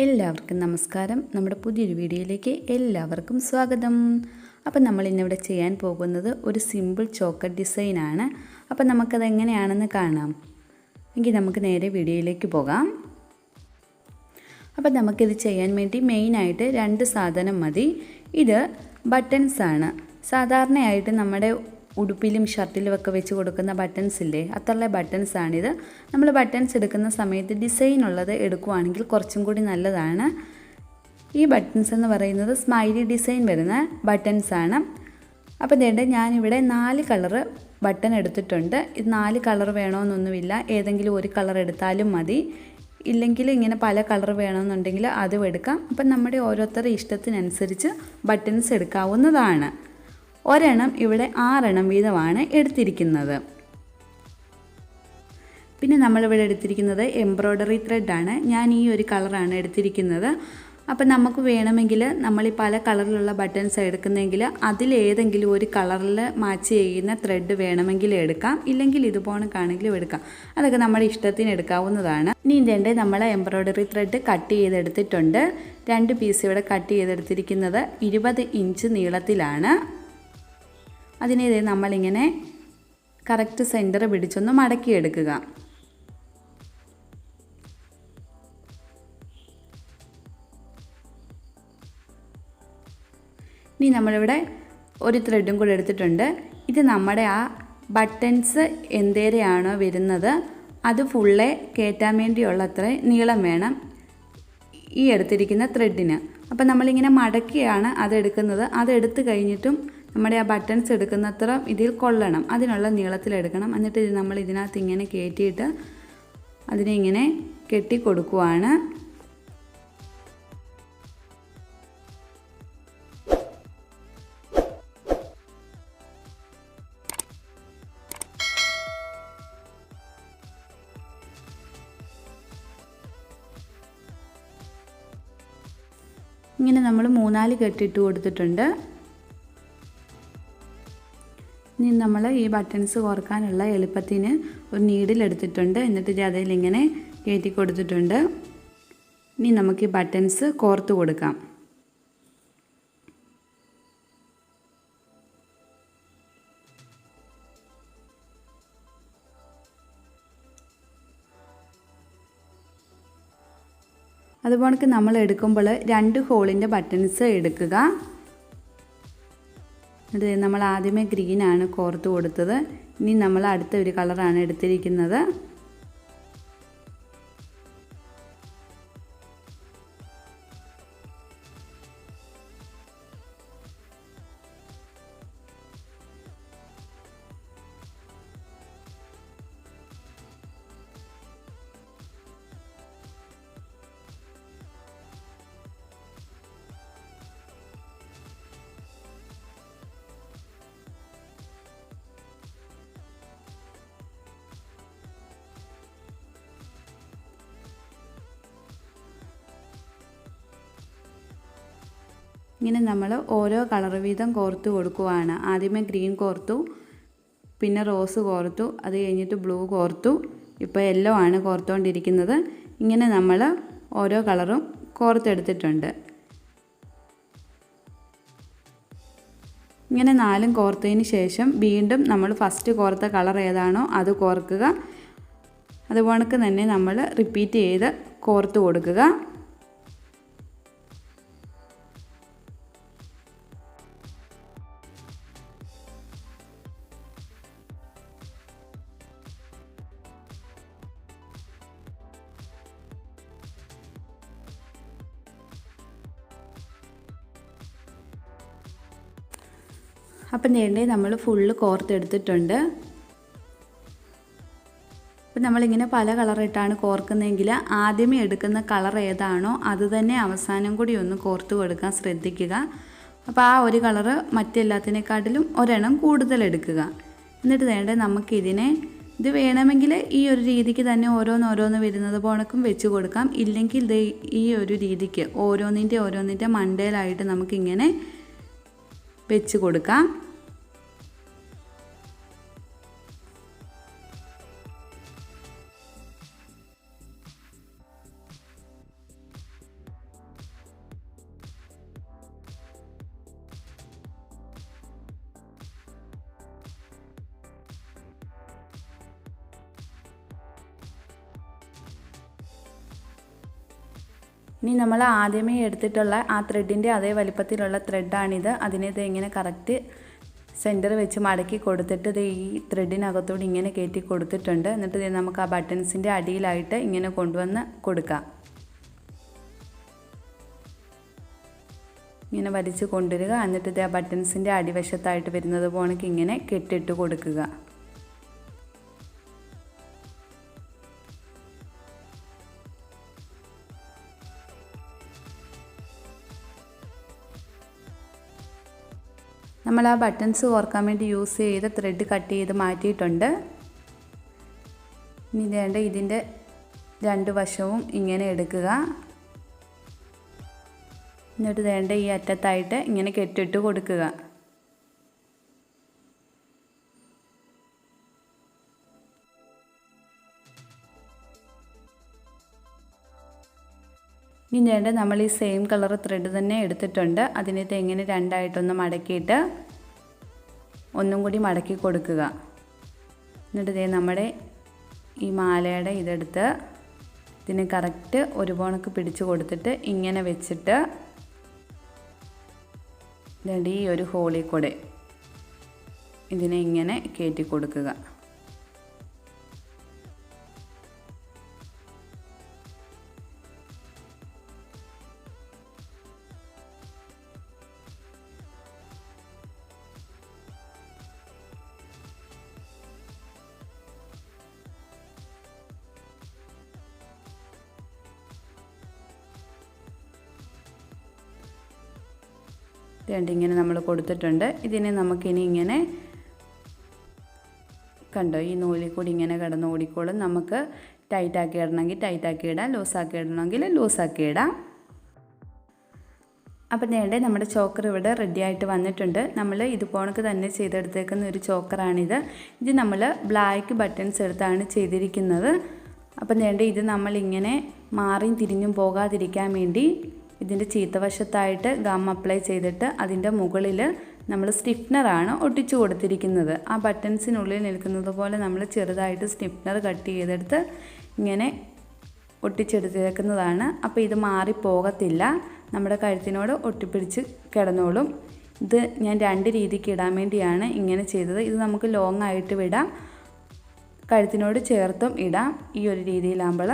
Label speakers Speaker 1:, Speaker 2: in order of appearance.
Speaker 1: എല്ലാവർക്കും നമസ്കാരം. നമ്മുടെ പുതിയൊരു വീഡിയോയിലേക്ക് എല്ലാവർക്കും സ്വാഗതം. അപ്പോൾ നമ്മൾ ഇന്നിവിടെ ചെയ്യാൻ പോകുന്നത് ഒരു സിമ്പിൾ ചോക്കർ ഡിസൈനാണ്. അപ്പോൾ നമുക്കത് എങ്ങനെയാണെന്ന് കാണാം. എങ്കിൽ നമുക്ക് നേരെ വീഡിയോയിലേക്ക് പോകാം. അപ്പോൾ നമുക്കിത് ചെയ്യാൻ വേണ്ടി മെയിനായിട്ട് 2 സാധനം മതി. ഇത് ബട്ടൺസാണ്. സാധാരണയായിട്ട് നമ്മുടെ ഉടുപ്പിലും ഷർട്ടിലും ഒക്കെ വെച്ച് കൊടുക്കുന്ന ബട്ടൺസ് ഇല്ലേ, അത്രയുള്ള ബട്ടൺസാണിത്. നമ്മൾ ബട്ടൺസ് എടുക്കുന്ന സമയത്ത് ഡിസൈൻ ഉള്ളത് എടുക്കുകയാണെങ്കിൽ കുറച്ചും കൂടി നല്ലതാണ്. ഈ ബട്ടൺസ് എന്ന് പറയുന്നത് സ്മൈലി ഡിസൈൻ വരുന്ന ബട്ടൺസാണ്. അപ്പോൾ ഇതേണ്ട ഞാനിവിടെ 4 കളറ് ബട്ടൺ എടുത്തിട്ടുണ്ട്. ഇത് 4 കളർ വേണമെന്നൊന്നുമില്ല, ഏതെങ്കിലും ഒരു കളർ എടുത്താലും മതി. ഇല്ലെങ്കിൽ ഇങ്ങനെ പല കളർ വേണമെന്നുണ്ടെങ്കിൽ അതും എടുക്കാം. അപ്പം നമ്മുടെ ഓരോരുത്തരുടെ ഇഷ്ടത്തിനനുസരിച്ച് ബട്ടൺസ് എടുക്കാവുന്നതാണ്. ഒരെണ്ണം ഇവിടെ 6 എണ്ണം വീതമാണ് എടുത്തിരിക്കുന്നത്. പിന്നെ നമ്മളിവിടെ എടുത്തിരിക്കുന്നത് എംബ്രോയ്ഡറി ത്രെഡാണ്. ഞാൻ ഈ ഒരു കളറാണ് എടുത്തിരിക്കുന്നത്. അപ്പം നമുക്ക് വേണമെങ്കിൽ നമ്മൾ ഈ പല കളറിലുള്ള ബട്ടൺസ് എടുക്കുന്നെങ്കിൽ അതിലേതെങ്കിലും ഒരു കളറിൽ മാച്ച് ചെയ്യുന്ന ത്രെഡ് വേണമെങ്കിൽ എടുക്കാം, ഇല്ലെങ്കിൽ ഇതുപോണക്കാണെങ്കിലും എടുക്കാം. അതൊക്കെ നമ്മുടെ ഇഷ്ടത്തിന് എടുക്കാവുന്നതാണ്. ഇനി ഇതിൻ്റെ നമ്മൾ എംബ്രോയ്ഡറി ത്രെഡ് കട്ട് ചെയ്തെടുത്തിട്ടുണ്ട്. 2 പീസ് ഇവിടെ കട്ട് ചെയ്തെടുത്തിരിക്കുന്നത് 20 ഇഞ്ച് നീളത്തിലാണ്. അതിനെ നമ്മളിങ്ങനെ കറക്റ്റ് സെൻറ്റർ പിടിച്ചൊന്ന് മടക്കിയെടുക്കുക. ഇനി നമ്മളിവിടെ ഒരു ത്രെഡും കൂടെ എടുത്തിട്ടുണ്ട്. ഇത് നമ്മുടെ ആ ബട്ടൺസ് എന്തേരെയാണോ വരുന്നത് അത് ഫുള്ളെ കയറ്റാൻ വേണ്ടിയുള്ള അത്ര നീളം വേണം ഈ എടുത്തിരിക്കുന്ന ത്രെഡിന്. അപ്പം നമ്മളിങ്ങനെ മടക്കിയാണ് അതെടുക്കുന്നത്. അതെടുത്ത് കഴിഞ്ഞിട്ടും നമ്മുടെ ആ ബട്ടൺസ് എടുക്കുന്നത്ര ഇതിൽ കൊള്ളണം, അതിനുള്ള നീളത്തിലെടുക്കണം. എന്നിട്ട് ഇത് നമ്മൾ ഇതിനകത്ത് ഇങ്ങനെ കയറ്റിയിട്ട് അതിനെ ഇങ്ങനെ കെട്ടി കൊടുക്കുവാണ്. ഇങ്ങനെ നമ്മൾ 3-4 കെട്ടിട്ട് കൊടുത്തിട്ടുണ്ട്. ഇനി നമ്മൾ ഈ ബട്ടൺസ് കോർക്കാനുള്ള എളുപ്പത്തിന് ഒരു നീഡിൽ എടുത്തിട്ടുണ്ട്. എന്നിട്ട് അതിലിങ്ങനെ കയറ്റി കൊടുത്തിട്ടുണ്ട്. ഇനി നമുക്ക് ഈ ബട്ടൺസ് കോർത്ത് കൊടുക്കാം. അതുപോലെ നമ്മൾ എടുക്കുമ്പോൾ 2 ഹോളിൻ്റെ ബട്ടൺസ് എടുക്കുക. അത് നമ്മൾ ആദ്യമേ ഗ്രീനാണ് കോർത്ത് കൊടുത്തത്. ഇനി നമ്മൾ അടുത്ത ഒരു കളറാണ് എടുത്തിരിക്കുന്നത്. ഇങ്ങനെ നമ്മൾ ഓരോ കളർ വീതം കോർത്ത് കൊടുക്കുവാണ്. ആദ്യമേ ഗ്രീൻ കോർത്തു, പിന്നെ റോസ് കോർത്തു, അത് കഴിഞ്ഞിട്ട് ബ്ലൂ കോർത്തു, ഇപ്പോൾ യെല്ലോ ആണ് കോർത്തുകൊണ്ടിരിക്കുന്നത്. ഇങ്ങനെ നമ്മൾ ഓരോ കളറും കോർത്തെടുത്തിട്ടുണ്ട്. ഇങ്ങനെ 4 കോർത്തതിന് ശേഷം വീണ്ടും നമ്മൾ ഫസ്റ്റ് കോർത്ത കളർ ഏതാണോ അത് കോർക്കുക. അതുപോലെ തന്നെ നമ്മൾ റിപ്പീറ്റ് ചെയ്ത് കോർത്ത് കൊടുക്കുക. അപ്പം നേരെ നമ്മൾ ഫുള്ള് കോർത്തെടുത്തിട്ടുണ്ട്. അപ്പം നമ്മളിങ്ങനെ പല കളറിട്ടാണ് കോർക്കുന്നതെങ്കിൽ ആദ്യമേ എടുക്കുന്ന കളർ ഏതാണോ അത് തന്നെ അവസാനം കൂടി ഒന്ന് കോർത്ത് കൊടുക്കാൻ ശ്രദ്ധിക്കുക. അപ്പോൾ ആ ഒരു കളറ് മറ്റെല്ലാത്തിനെക്കാട്ടിലും ഒരെണ്ണം കൂടുതൽ എടുക്കുക. എന്നിട്ട് വേണ്ടേ നമുക്കിതിനെ ഇത് വേണമെങ്കിൽ ഈ ഒരു രീതിക്ക് തന്നെ ഓരോന്നോരോന്ന് വരുന്നത് പോണക്കും വെച്ച് കൊടുക്കാം. ഇല്ലെങ്കിൽ ഈ ഒരു രീതിക്ക് ഓരോന്നിൻ്റെ മണ്ടയിലായിട്ട് നമുക്കിങ്ങനെ വെച്ച് കൊടുക്കാം. ഇനി നമ്മൾ ആദ്യമേ എടുത്തിട്ടുള്ള ആ ത്രെഡിൻ്റെ അതേ വലിപ്പത്തിലുള്ള ത്രെഡാണിത്. അതിനിത് ഇങ്ങനെ കറക്റ്റ് സെൻറ്റർ വെച്ച് മടക്കി കൊടുത്തിട്ട് ഇത് ഈ ത്രെഡിനകത്തോട് ഇങ്ങനെ കയറ്റി കൊടുത്തിട്ടുണ്ട്. എന്നിട്ട് ഇത് നമുക്ക് ആ ബട്ടൺസിൻ്റെ അടിയിലായിട്ട് ഇങ്ങനെ കൊണ്ടുവന്ന് കൊടുക്കാം. ഇങ്ങനെ വലിച്ച് കൊണ്ടുവരിക. എന്നിട്ട് ഇത് ആ ബട്ടൺസിൻ്റെ അടിവശത്തായിട്ട് വരുന്നത് പോണക്ക് ഇങ്ങനെ കെട്ടിട്ട് കൊടുക്കുക. നമ്മൾ ആ ബട്ടൺസ് കോർക്കാൻ വേണ്ടി യൂസ് ചെയ്ത ത്രെഡ് കട്ട് ചെയ്ത് മാറ്റിയിട്ടുണ്ട്. ഇനി വേണ്ട ഇതിൻ്റെ രണ്ട് വശവും ഇങ്ങനെ എടുക്കുക. എന്നിട്ട് വേണ്ട ഈ അറ്റത്തായിട്ട് ഇങ്ങനെ കെട്ടിട്ട് കൊടുക്കുക. ഇനി വേണ്ട നമ്മൾ ഈ സെയിം കളർ ത്രെഡ് തന്നെ എടുത്തിട്ടുണ്ട്. അതിനകത്ത് ഇങ്ങനെ രണ്ടായിട്ടൊന്ന് മടക്കിയിട്ട് ഒന്നും കൂടി മടക്കി കൊടുക്കുക. എന്നിട്ട് ഇതേ നമ്മുടെ ഈ മാലയുടെ ഇതെടുത്ത് ഇതിന് കറക്റ്റ് ഒരു പോണക്ക് പിടിച്ചു കൊടുത്തിട്ട് ഇങ്ങനെ വെച്ചിട്ട് ഈ ഒരു ഹോളിൽ കൂടെ ഇതിനെ ഇങ്ങനെ കയറ്റി കൊടുക്കുക. ഇങ്ങനെ നമ്മൾ കൊടുത്തിട്ടുണ്ട്. ഇതിനെ നമുക്കിനി ഇങ്ങനെ കണ്ടോ ഈ നൂലിൽ കൂടി ഇങ്ങനെ കിടന്ന് ഓടിക്കോളും. നമുക്ക് ടൈറ്റാക്കി ഇടണമെങ്കിൽ ടൈറ്റാക്കി ഇടാം, ലൂസാക്കി ഇടണമെങ്കിൽ ലൂസാക്കി ഇടാം. അപ്പം നമ്മുടെ ചോക്കർ ഇവിടെ റെഡി ആയിട്ട് വന്നിട്ടുണ്ട്. നമ്മൾ ഇതുപോണക്ക് തന്നെ ചെയ്തെടുത്തേക്കുന്ന ഒരു ചോക്കറാണിത്. ഇത് നമ്മൾ ബ്ലാക്ക് ബട്ടൺസ് എടുത്താണ് ചെയ്തിരിക്കുന്നത്. അപ്പം ഇത് നമ്മളിങ്ങനെ മാറിയും തിരിഞ്ഞും പോകാതിരിക്കാൻ വേണ്ടി ഇതിൻ്റെ ചീത്തവശത്തായിട്ട് ഗം അപ്ലൈ ചെയ്തിട്ട് അതിൻ്റെ മുകളിൽ നമ്മൾ സ്റ്റിഫ്നറാണ് ഒട്ടിച്ചു കൊടുത്തിരിക്കുന്നത്. ആ ബട്ടൺസിനുള്ളിൽ നിൽക്കുന്നത് പോലെ നമ്മൾ ചെറുതായിട്ട് സ്റ്റിഫ്നർ കട്ട് ചെയ്തെടുത്ത് ഇങ്ങനെ ഒട്ടിച്ചെടുത്തേക്കുന്നതാണ്. അപ്പോൾ ഇത് മാറിപ്പോകത്തില്ല, നമ്മുടെ കഴുത്തിനോട് ഒട്ടിപ്പിടിച്ച് കിടന്നോളും. ഇത് ഞാൻ രണ്ട് രീതിക്ക് ഇടാൻ വേണ്ടിയാണ് ഇങ്ങനെ ചെയ്തത്. ഇത് നമുക്ക് ലോങ് ആയിട്ട് വിടാം, കഴുത്തിനോട് ചേർത്തും ഇടാം. ഈ ഒരു രീതിയിലാകുമ്പോൾ